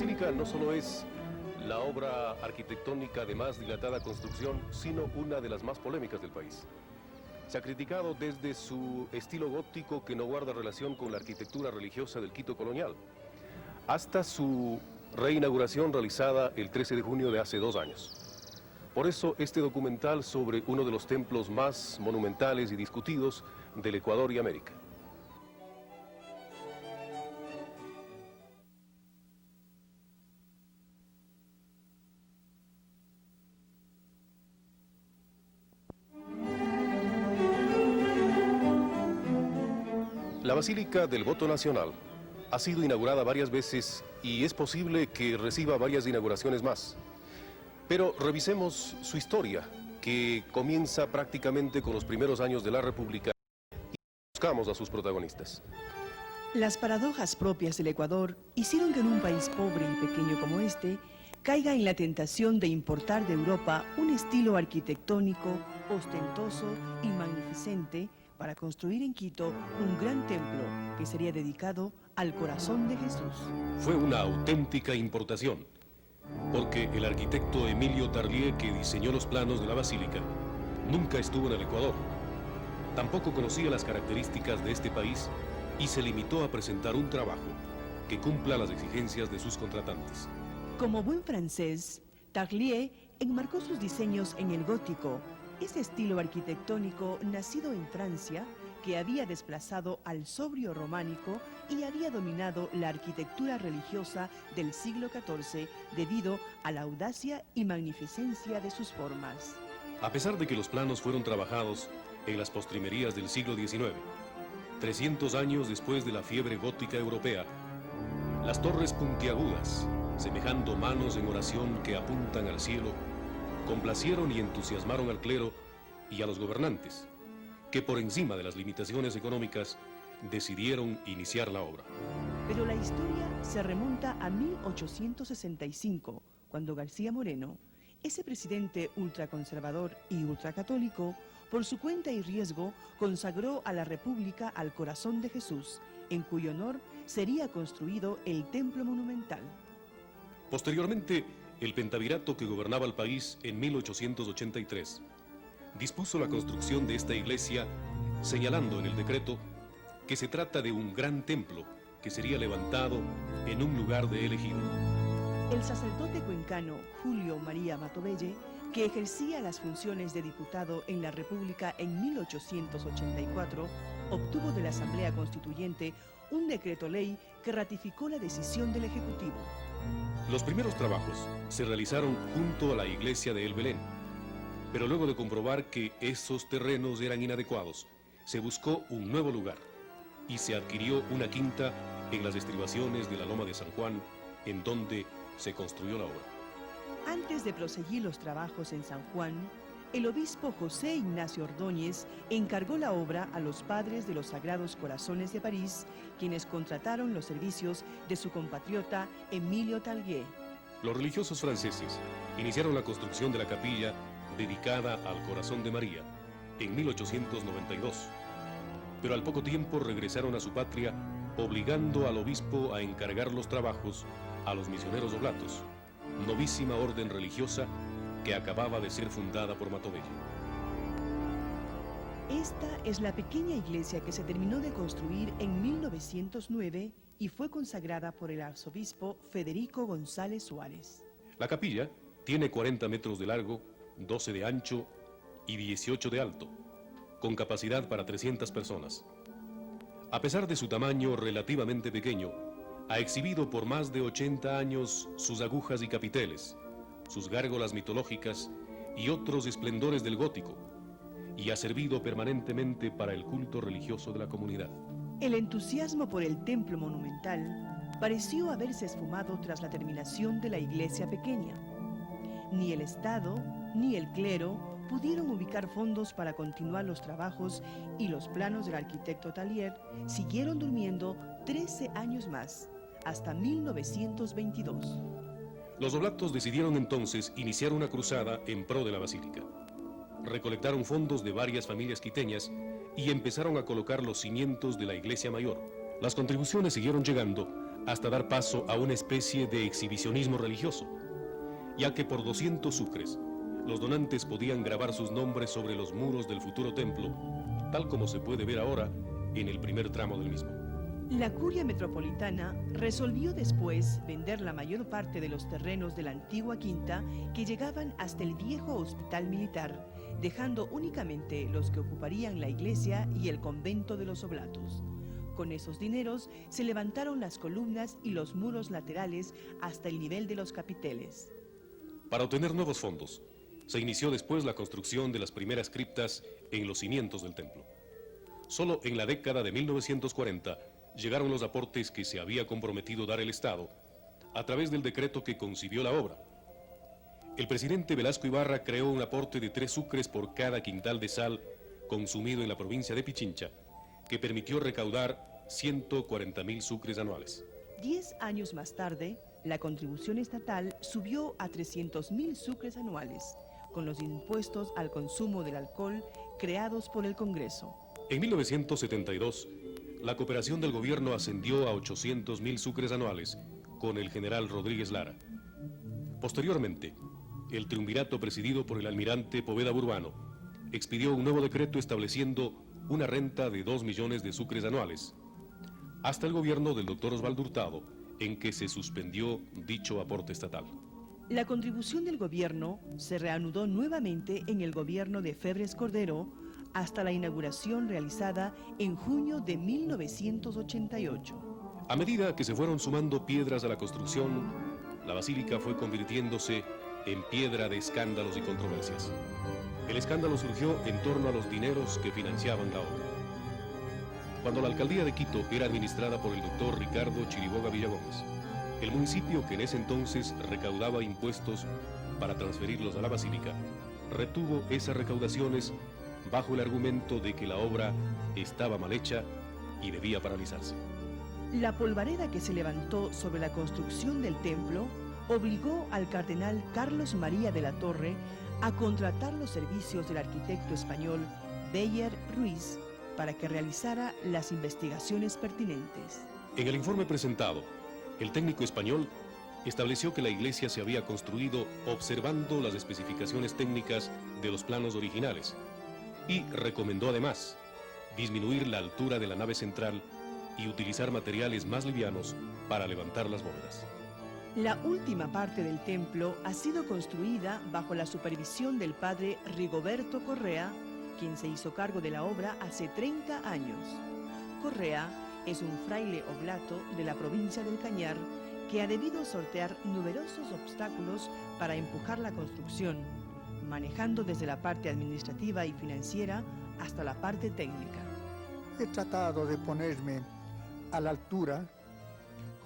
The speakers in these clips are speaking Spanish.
basílica no solo es la obra arquitectónica de más dilatada construcción, sino una de las más polémicas del país. Se ha criticado desde su estilo gótico, que no guarda relación con la arquitectura religiosa del Quito colonial, hasta su reinauguración realizada el 13 de junio de hace 2 años. Por eso este documental sobre uno de los templos más monumentales y discutidos del Ecuador y América. La Basílica del Voto Nacional ha sido inaugurada varias veces y es posible que reciba varias inauguraciones más. Pero revisemos su historia, que comienza prácticamente con los primeros años de la República, y buscamos a sus protagonistas. Las paradojas propias del Ecuador hicieron que en un país pobre y pequeño como este caiga en la tentación de importar de Europa un estilo arquitectónico ostentoso y magnificente para construir en Quito un gran templo que sería dedicado al corazón de Jesús. Fue una auténtica importación, porque el arquitecto Emilio Tarlier, que diseñó los planos de la basílica, nunca estuvo en el Ecuador. Tampoco conocía las características de este país y se limitó a presentar un trabajo que cumpla las exigencias de sus contratantes. Como buen francés, Tarlier enmarcó sus diseños en el gótico, ese estilo arquitectónico nacido en Francia que había desplazado al sobrio románico y había dominado la arquitectura religiosa del siglo XIV debido a la audacia y magnificencia de sus formas. A pesar de que los planos fueron trabajados en las postrimerías del siglo XIX, 300 años después de la fiebre gótica europea, las torres puntiagudas, semejando manos en oración que apuntan al cielo, complacieron y entusiasmaron al clero y a los gobernantes, que por encima de las limitaciones económicas decidieron iniciar la obra. Pero la historia se remonta a 1865, cuando García Moreno, ese presidente ultraconservador y ultracatólico, por su cuenta y riesgo, consagró a la República al corazón de Jesús, en cuyo honor sería construido el templo monumental. Posteriormente, el pentavirato que gobernaba el país en 1883 dispuso la construcción de esta iglesia, señalando en el decreto que se trata de un gran templo que sería levantado en un lugar de él elegido. El sacerdote cuencano Julio María Matovelle, que ejercía las funciones de diputado en la República en 1884, obtuvo de la Asamblea Constituyente un decreto ley que ratificó la decisión del Ejecutivo. Los primeros trabajos se realizaron junto a la iglesia de El Belén, pero luego de comprobar que esos terrenos eran inadecuados, se buscó un nuevo lugar y se adquirió una quinta en las estribaciones de la Loma de San Juan, en donde se construyó la obra. Antes de proseguir los trabajos en San Juan, el obispo José Ignacio Ordóñez encargó la obra a los padres de los Sagrados Corazones de París, quienes contrataron los servicios de su compatriota Emilio Tarlier. Los religiosos franceses iniciaron la construcción de la capilla dedicada al Corazón de María en 1892, pero al poco tiempo regresaron a su patria, obligando al obispo a encargar los trabajos a los misioneros oblatos, novísima orden religiosa que acababa de ser fundada por Matovelle. Esta es la pequeña iglesia que se terminó de construir en 1909 y fue consagrada por el arzobispo Federico González Suárez. La capilla tiene 40 metros de largo, 12 de ancho y 18 de alto, con capacidad para 300 personas. A pesar de su tamaño relativamente pequeño, ha exhibido por más de 80 años sus agujas y capiteles, sus gárgolas mitológicas y otros esplendores del gótico, y ha servido permanentemente para el culto religioso de la comunidad. El entusiasmo por el templo monumental pareció haberse esfumado tras la terminación de la iglesia pequeña. Ni el Estado ni el clero pudieron ubicar fondos para continuar los trabajos y los planos del arquitecto Tarlier siguieron durmiendo 13 años más, hasta 1922. Los oblatos decidieron entonces iniciar una cruzada en pro de la basílica. Recolectaron fondos de varias familias quiteñas y empezaron a colocar los cimientos de la iglesia mayor. Las contribuciones siguieron llegando hasta dar paso a una especie de exhibicionismo religioso, ya que por 200 sucres los donantes podían grabar sus nombres sobre los muros del futuro templo, tal como se puede ver ahora en el primer tramo del mismo. La curia metropolitana resolvió después vender la mayor parte de los terrenos de la antigua quinta que llegaban hasta el viejo hospital militar, dejando únicamente los que ocuparían la iglesia y el convento de los Oblatos. Con esos dineros se levantaron las columnas y los muros laterales hasta el nivel de los capiteles. Para obtener nuevos fondos, se inició después la construcción de las primeras criptas en los cimientos del templo. Solo en la década de 1940 llegaron los aportes que se había comprometido dar el Estado a través del decreto que concibió la obra. El presidente Velasco Ibarra creó un aporte de 3 sucres por cada quintal de sal consumido en la provincia de Pichincha, que permitió recaudar 140.000 sucres anuales. 10 años más tarde, la contribución estatal subió a 300.000 sucres anuales, con los impuestos al consumo del alcohol creados por el Congreso. En 1972, la cooperación del gobierno ascendió a 800.000 sucres anuales con el general Rodríguez Lara. Posteriormente, el triunvirato presidido por el almirante Poveda Burbano expidió un nuevo decreto estableciendo una renta de 2 millones de sucres anuales, hasta el gobierno del doctor Osvaldo Hurtado, en que se suspendió dicho aporte estatal. La contribución del gobierno se reanudó nuevamente en el gobierno de Febres Cordero hasta la inauguración realizada en junio de 1988. A medida que se fueron sumando piedras a la construcción, la basílica fue convirtiéndose en piedra de escándalos y controversias. El escándalo surgió en torno a los dineros que financiaban la obra. Cuando la alcaldía de Quito era administrada por el doctor Ricardo Chiriboga Villagómez, el municipio que en ese entonces recaudaba impuestos para transferirlos a la basílica, retuvo esas recaudaciones bajo el argumento de que la obra estaba mal hecha y debía paralizarse. La polvareda que se levantó sobre la construcción del templo obligó al cardenal Carlos María de la Torre a contratar los servicios del arquitecto español Beyer Ruiz para que realizara las investigaciones pertinentes. En el informe presentado, el técnico español estableció que la iglesia se había construido observando las especificaciones técnicas de los planos originales y recomendó además disminuir la altura de la nave central y utilizar materiales más livianos para levantar las bóvedas. La última parte del templo ha sido construida bajo la supervisión del padre Rigoberto Correa, quien se hizo cargo de la obra hace 30 años. Correa es un fraile oblato de la provincia del Cañar que ha debido sortear numerosos obstáculos para empujar la construcción, manejando desde la parte administrativa y financiera hasta la parte técnica. He tratado de ponerme a la altura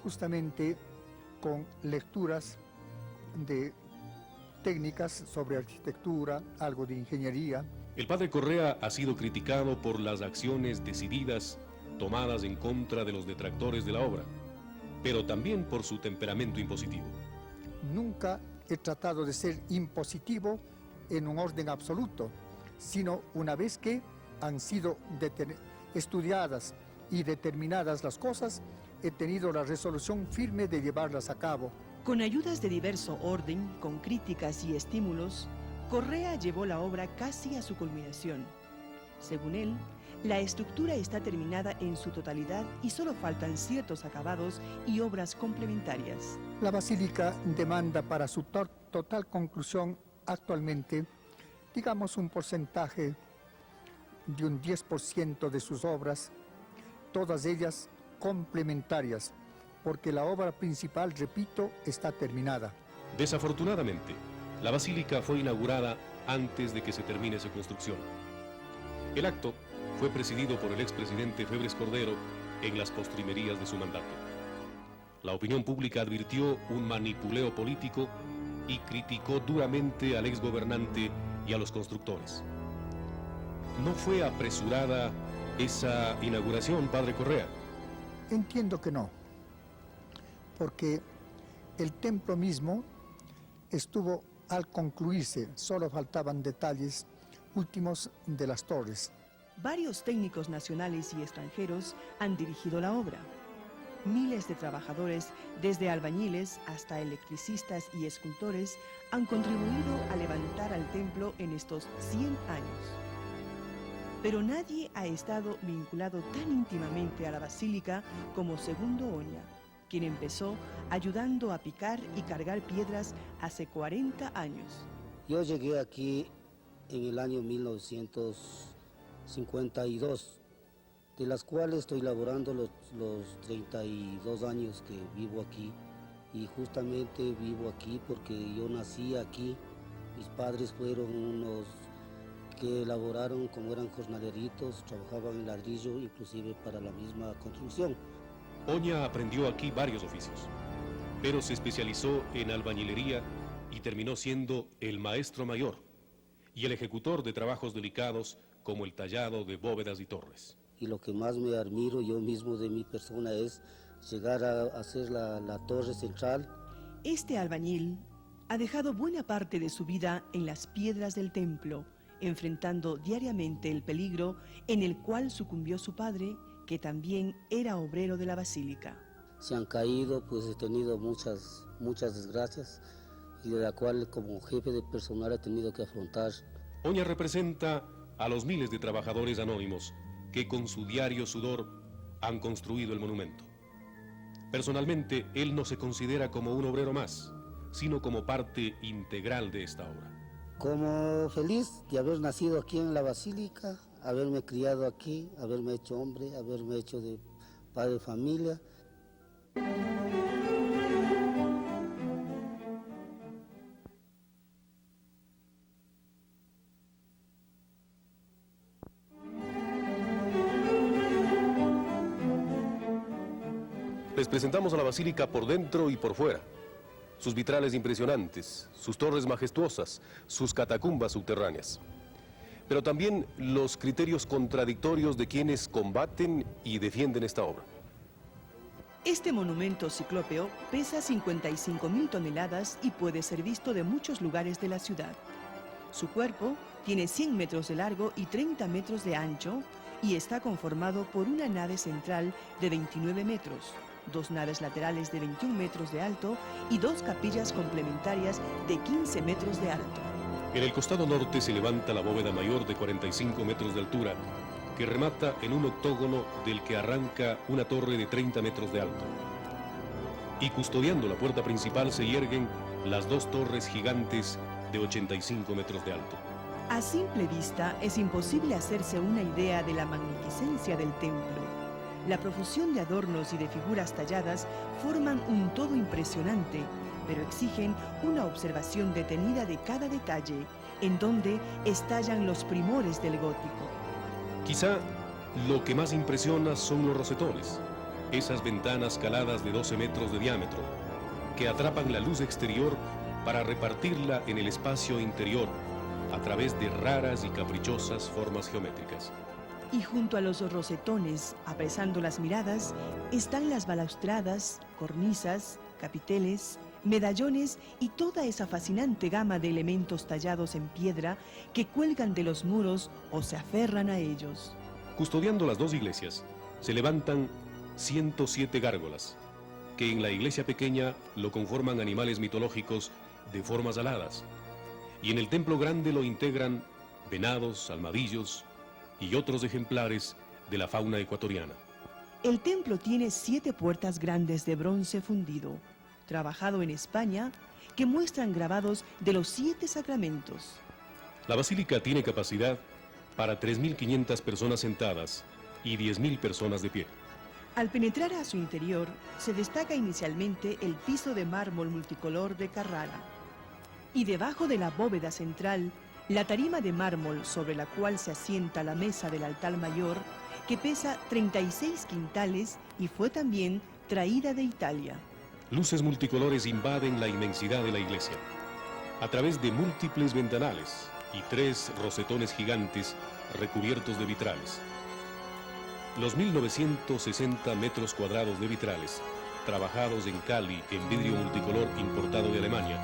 justamente con lecturas de técnicas sobre arquitectura, algo de ingeniería. El padre Correa ha sido criticado por las acciones decididas tomadas en contra de los detractores de la obra, pero también por su temperamento impositivo. Nunca he tratado de ser impositivo en un orden absoluto, sino una vez que han sido estudiadas y determinadas las cosas, he tenido la resolución firme de llevarlas a cabo. Con ayudas de diverso orden, con críticas y estímulos, Correa llevó la obra casi a su culminación. Según él, la estructura está terminada en su totalidad y solo faltan ciertos acabados y obras complementarias. La basílica demanda para su total conclusión actualmente, digamos, un porcentaje de un 10% de sus obras, todas ellas complementarias, porque la obra principal, repito, está terminada. Desafortunadamente, la basílica fue inaugurada antes de que se termine su construcción. El acto fue presidido por el expresidente Febres Cordero en las postrimerías de su mandato. La opinión pública advirtió un manipuleo político y criticó duramente al exgobernante y a los constructores. ¿No fue apresurada esa inauguración, padre Correa? Entiendo que no, porque el templo mismo estuvo al concluirse, solo faltaban detalles últimos de las torres. Varios técnicos nacionales y extranjeros han dirigido la obra. Miles de trabajadores, desde albañiles hasta electricistas y escultores, han contribuido a levantar al templo en estos 100 años. Pero nadie ha estado vinculado tan íntimamente a la basílica como Segundo Oña, quien empezó ayudando a picar y cargar piedras hace 40 años. Yo llegué aquí en el año 1952, de las cuales estoy laborando los 32 años que vivo aquí. Y justamente vivo aquí porque yo nací aquí. Mis padres fueron unos que elaboraron, como eran jornaleritos, trabajaban en ladrillo, inclusive para la misma construcción. Oña aprendió aquí varios oficios, pero se especializó en albañilería y terminó siendo el maestro mayor y el ejecutor de trabajos delicados como el tallado de bóvedas y torres. Y lo que más me admiro yo mismo de mi persona es llegar a hacer la torre central. Este albañil ha dejado buena parte de su vida en las piedras del templo, enfrentando diariamente el peligro en el cual sucumbió su padre, que también era obrero de la basílica. Se han caído, pues he tenido muchas desgracias y de la cual como jefe de personal he tenido que afrontar. Oña representa a los miles de trabajadores anónimos que con su diario sudor han construido el monumento. Personalmente, él no se considera como un obrero más, sino como parte integral de esta obra. Como feliz de haber nacido aquí en la basílica, haberme criado aquí, haberme hecho hombre, haberme hecho de padre de familia. Les presentamos a la basílica por dentro y por fuera. Sus vitrales impresionantes, sus torres majestuosas, sus catacumbas subterráneas. Pero también los criterios contradictorios de quienes combaten y defienden esta obra. Este monumento ciclópeo pesa 55.000 toneladas y puede ser visto de muchos lugares de la ciudad. Su cuerpo tiene 100 metros de largo y 30 metros de ancho y está conformado por una nave central de 29 metros, 2 naves laterales de 21 metros de alto y 2 capillas complementarias de 15 metros de alto. En el costado norte se levanta la bóveda mayor de 45 metros de altura, que remata en un octógono del que arranca una torre de 30 metros de alto. Y custodiando la puerta principal se yerguen las 2 torres gigantes de 85 metros de alto. A simple vista es imposible hacerse una idea de la magnificencia del templo. La profusión de adornos y de figuras talladas forman un todo impresionante, pero exigen una observación detenida de cada detalle, en donde estallan los primores del gótico. Quizá lo que más impresiona son los rosetones, esas ventanas caladas de 12 metros de diámetro, que atrapan la luz exterior para repartirla en el espacio interior a través de raras y caprichosas formas geométricas. Y junto a los rosetones, apresando las miradas, están las balaustradas, cornisas, capiteles, medallones y toda esa fascinante gama de elementos tallados en piedra que cuelgan de los muros o se aferran a ellos. Custodiando las 2 iglesias, se levantan 107 gárgolas, que en la iglesia pequeña lo conforman animales mitológicos de formas aladas, y en el templo grande lo integran venados, armadillos y otros ejemplares de la fauna ecuatoriana. El templo tiene 7 puertas grandes de bronce fundido, trabajado en España, que muestran grabados de los 7 sacramentos. La basílica tiene capacidad para 3.500 personas sentadas y 10.000 personas de pie. Al penetrar a su interior, se destaca inicialmente el piso de mármol multicolor de Carrara. Y debajo de la bóveda central, la tarima de mármol sobre la cual se asienta la mesa del altar mayor, que pesa 36 quintales y fue también traída de Italia. Luces multicolores invaden la inmensidad de la iglesia, a través de múltiples ventanales y 3 rosetones gigantes recubiertos de vitrales. Los 1.960 metros cuadrados de vitrales, trabajados en Cali en vidrio multicolor importado de Alemania,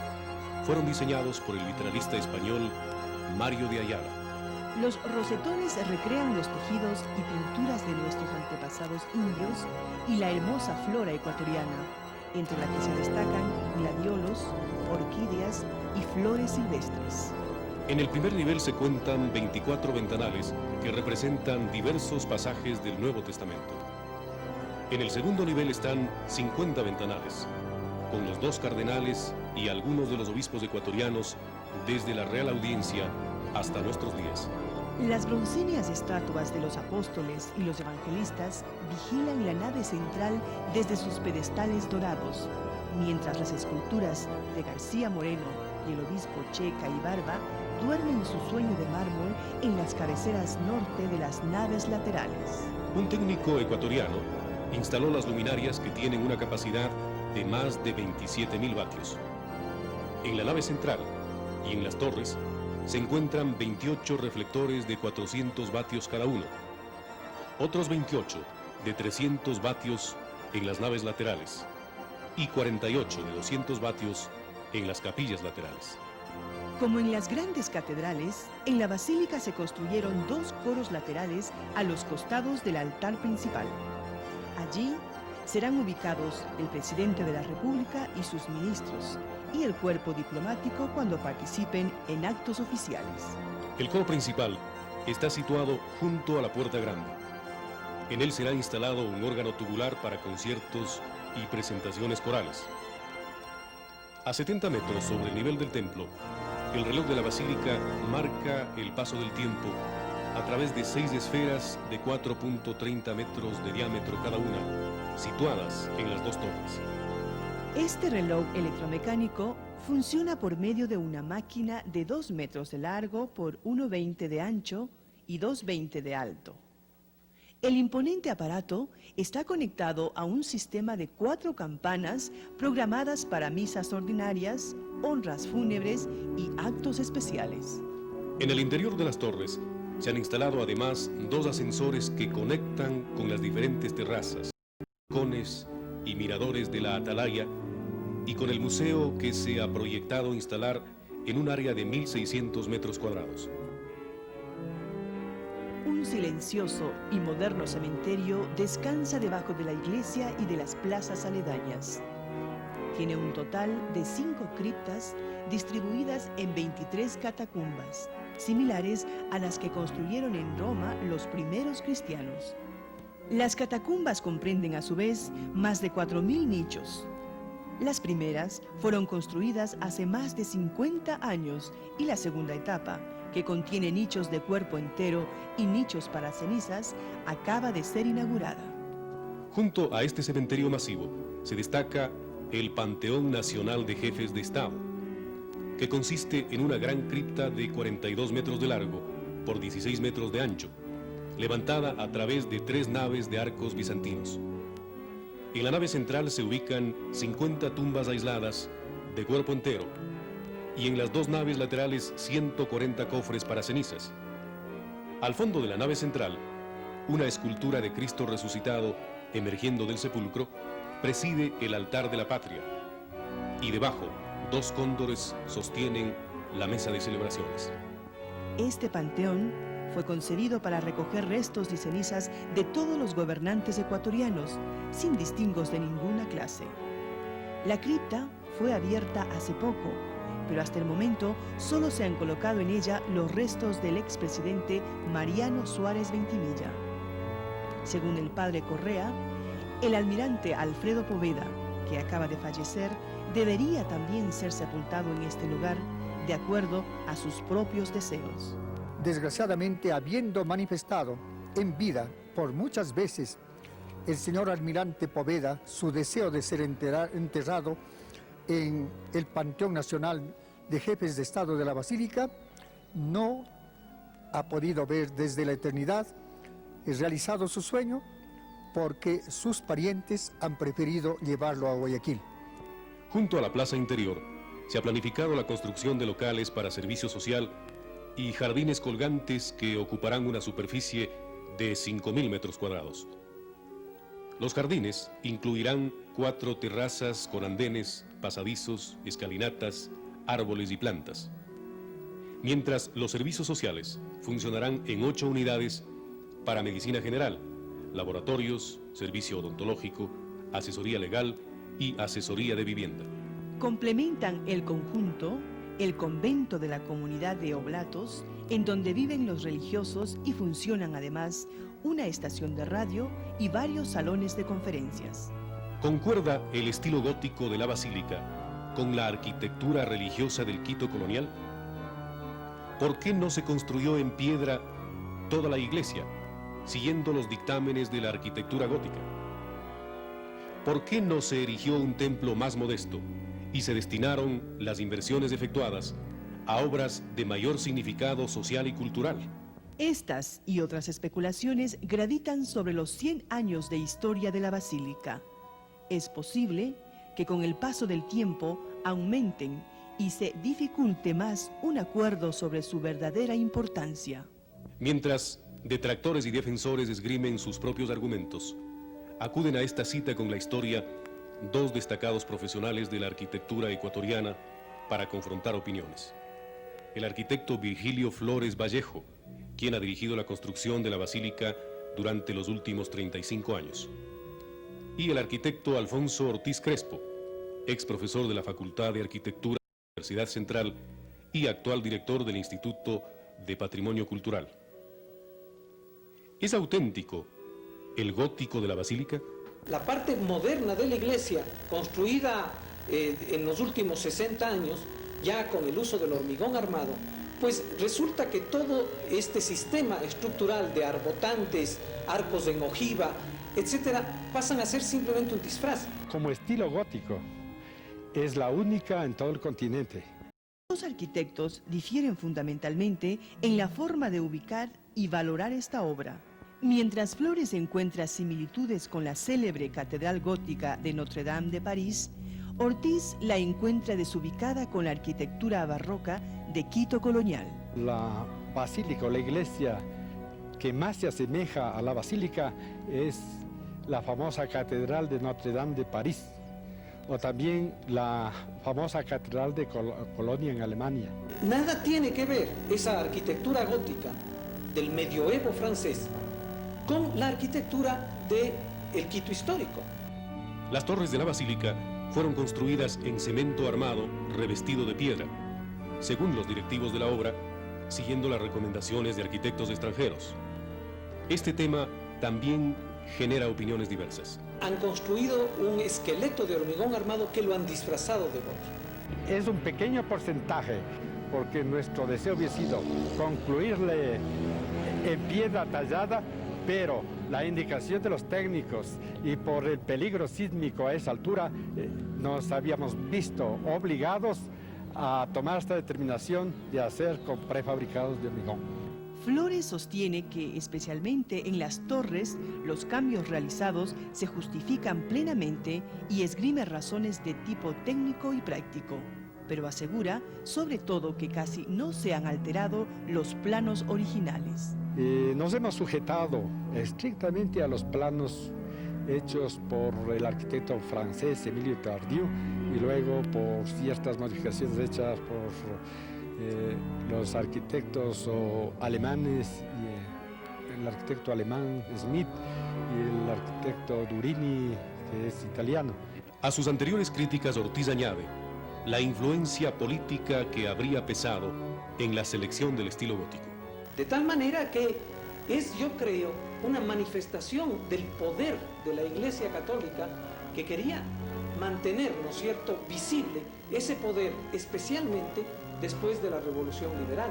fueron diseñados por el vitralista español Mario de Ayala. Los rosetones recrean los tejidos y pinturas de nuestros antepasados indios y la hermosa flora ecuatoriana, entre la que se destacan gladiolos, orquídeas y flores silvestres. En el primer nivel se cuentan 24 ventanales que representan diversos pasajes del Nuevo Testamento. En el segundo nivel están 50 ventanales, con los 2 cardenales y algunos de los obispos ecuatorianos desde la Real Audiencia hasta nuestros días. Las broncíneas estatuas de los apóstoles y los evangelistas vigilan la nave central desde sus pedestales dorados, mientras las esculturas de García Moreno y el obispo Checa y Barba duermen su sueño de mármol en las cabeceras norte de las naves laterales. Un técnico ecuatoriano instaló las luminarias que tienen una capacidad de más de 27.000 vatios. En la nave central y en las torres se encuentran 28 reflectores de 400 vatios cada uno, otros 28 de 300 vatios en las naves laterales y 48 de 200 vatios en las capillas laterales. Como en las grandes catedrales, en la basílica se construyeron 2 coros laterales a los costados del altar principal. Allí serán ubicados el presidente de la República y sus ministros, y el cuerpo diplomático cuando participen en actos oficiales. El coro principal está situado junto a la puerta grande. En él será instalado un órgano tubular para conciertos y presentaciones corales. A 70 metros sobre el nivel del templo, el reloj de la basílica marca el paso del tiempo a través de 6 esferas de 4.30 metros de diámetro cada una, situadas en las 2 torres. Este reloj electromecánico funciona por medio de una máquina de 2 metros de largo por 1,20 de ancho y 2,20 de alto. El imponente aparato está conectado a un sistema de 4 campanas programadas para misas ordinarias, honras fúnebres y actos especiales. En el interior de las torres se han instalado además 2 ascensores que conectan con las diferentes terrazas, balcones y miradores de la atalaya y con el museo que se ha proyectado instalar en un área de 1.600 metros cuadrados. Un silencioso y moderno cementerio descansa debajo de la iglesia y de las plazas aledañas. Tiene un total de 5 criptas distribuidas en 23 catacumbas, similares a las que construyeron en Roma los primeros cristianos. Las catacumbas comprenden a su vez más de 4.000 nichos. Las primeras fueron construidas hace más de 50 años y la segunda etapa, que contiene nichos de cuerpo entero y nichos para cenizas, acaba de ser inaugurada. Junto a este cementerio masivo se destaca el Panteón Nacional de Jefes de Estado, que consiste en una gran cripta de 42 metros de largo por 16 metros de ancho, levantada a través de 3 naves de arcos bizantinos. En la nave central se ubican 50 tumbas aisladas de cuerpo entero y en las 2 naves laterales 140 cofres para cenizas. Al fondo de la nave central, una escultura de Cristo resucitado emergiendo del sepulcro preside el altar de la patria y debajo 2 cóndores sostienen la mesa de celebraciones. Este panteón fue concebido para recoger restos y cenizas de todos los gobernantes ecuatorianos, sin distingos de ninguna clase. La cripta fue abierta hace poco, pero hasta el momento solo se han colocado en ella los restos del expresidente Mariano Suárez Ventimilla. Según el padre Correa, el almirante Alfredo Poveda, que acaba de fallecer, debería también ser sepultado en este lugar, de acuerdo a sus propios deseos. Desgraciadamente, habiendo manifestado en vida por muchas veces el señor almirante Poveda su deseo de ser enterrado en el Panteón Nacional de Jefes de Estado de la Basílica, no ha podido ver desde la eternidad realizado su sueño porque sus parientes han preferido llevarlo a Guayaquil. Junto a la plaza interior se ha planificado la construcción de locales para servicio social y jardines colgantes que ocuparán una superficie de 5.000 metros cuadrados. Los jardines incluirán 4 terrazas con andenes, pasadizos, escalinatas, árboles y plantas. mientras los servicios sociales funcionarán en 8 unidades para medicina general, laboratorios, servicio odontológico, asesoría legal y asesoría de vivienda. Complementan el conjunto el convento de la comunidad de Oblatos, en donde viven los religiosos y funcionan además una estación de radio y varios salones de conferencias. ¿Concuerda el estilo gótico de la basílica con la arquitectura religiosa del Quito colonial? ¿Por qué no se construyó en piedra toda la iglesia, siguiendo los dictámenes de la arquitectura gótica? ¿Por qué no se erigió un templo más modesto y se destinaron las inversiones efectuadas a obras de mayor significado social y cultural? Estas y otras especulaciones gravitan sobre los 100 años de historia de la basílica. Es posible que con el paso del tiempo aumenten y se dificulte más un acuerdo sobre su verdadera importancia. Mientras detractores y defensores esgrimen sus propios argumentos, acuden a esta cita con la historia 2 destacados profesionales de la arquitectura ecuatoriana para confrontar opiniones. El arquitecto Virgilio Flores Vallejo, quien ha dirigido la construcción de la basílica durante los últimos 35 años. Y el arquitecto Alfonso Ortiz Crespo, ex profesor de la Facultad de Arquitectura de la Universidad Central y actual director del Instituto de Patrimonio Cultural. ¿Es auténtico el gótico de la basílica? La parte moderna de la iglesia, construida en los últimos 60 años, ya con el uso del hormigón armado, pues resulta que todo este sistema estructural de arbotantes, arcos en ojiva, etcétera, pasan a ser simplemente un disfraz. Como estilo gótico, es la única en todo el continente. Los arquitectos difieren fundamentalmente en la forma de ubicar y valorar esta obra. Mientras Flores encuentra similitudes con la célebre Catedral Gótica de Notre Dame de París, Ortiz la encuentra desubicada con la arquitectura barroca de Quito colonial. La basílica o la iglesia que más se asemeja a la basílica es la famosa Catedral de Notre Dame de París, o también la famosa Catedral de Colonia en Alemania. Nada tiene que ver esa arquitectura gótica del medioevo francés con la arquitectura del Quito histórico. Las torres de la basílica fueron construidas en cemento armado revestido de piedra, según los directivos de la obra, siguiendo las recomendaciones de arquitectos extranjeros. Este tema también genera opiniones diversas. Han construido un esqueleto de hormigón armado que lo han disfrazado de gótico. Es un pequeño porcentaje, porque nuestro deseo había sido concluirle en piedra tallada, pero la indicación de los técnicos y por el peligro sísmico a esa altura, nos habíamos visto obligados a tomar esta determinación de hacer con prefabricados de hormigón. Flores sostiene que, especialmente en las torres, los cambios realizados se justifican plenamente y esgrime razones de tipo técnico y práctico, pero asegura, sobre todo, que casi no se han alterado los planos originales. Nos hemos sujetado estrictamente a los planos hechos por el arquitecto francés Emilio Tardieu y luego por ciertas modificaciones hechas por los arquitectos alemanes, el arquitecto alemán Smith y el arquitecto Durini, que es italiano. A sus anteriores críticas, Ortiz añade la influencia política que habría pesado en la selección del estilo gótico. De tal manera que es, yo creo, una manifestación del poder de la Iglesia Católica que quería mantener, ¿no es cierto?, visible ese poder, especialmente después de la Revolución Liberal.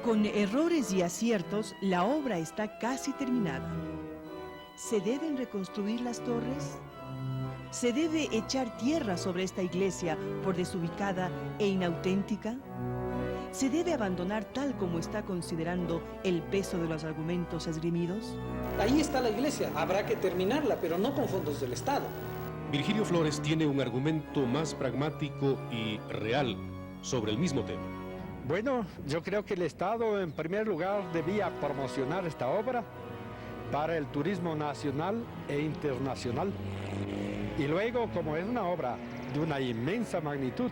Con errores y aciertos, la obra está casi terminada. ¿Se deben reconstruir las torres? ¿Se debe echar tierra sobre esta iglesia por desubicada e inauténtica? ¿Se debe abandonar tal como está considerando el peso de los argumentos esgrimidos? Ahí está la iglesia, habrá que terminarla, pero no con fondos del Estado. Virgilio Flores tiene un argumento más pragmático y real sobre el mismo tema. Bueno, yo creo que el Estado en primer lugar debía promocionar esta obra para el turismo nacional e internacional. Y luego, como es una obra de una inmensa magnitud,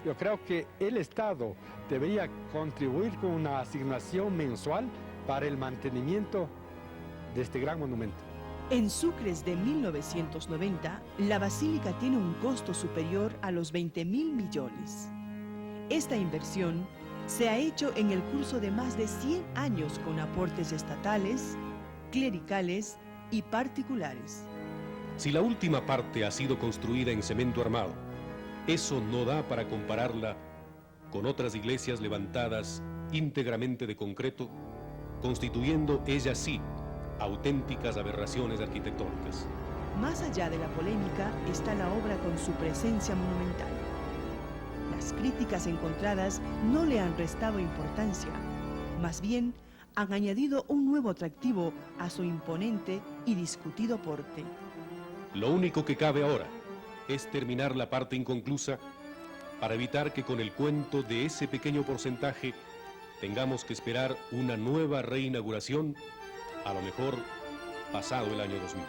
Yo creo que el Estado debería contribuir con una asignación mensual para el mantenimiento de este gran monumento. En Sucres de 1990, la basílica tiene un costo superior a los 20.000 millones. Esta inversión se ha hecho en el curso de más de 100 años con aportes estatales, clericales y particulares. Si la última parte ha sido construida en cemento armado, eso no da para compararla con otras iglesias levantadas íntegramente de concreto, constituyendo ellas sí auténticas aberraciones arquitectónicas. Más allá de la polémica está la obra con su presencia monumental. Las críticas encontradas no le han restado importancia, más bien han añadido un nuevo atractivo a su imponente y discutido porte. Lo único que cabe ahora es terminar la parte inconclusa para evitar que con el cuento de ese pequeño porcentaje tengamos que esperar una nueva reinauguración, a lo mejor pasado el año 2000.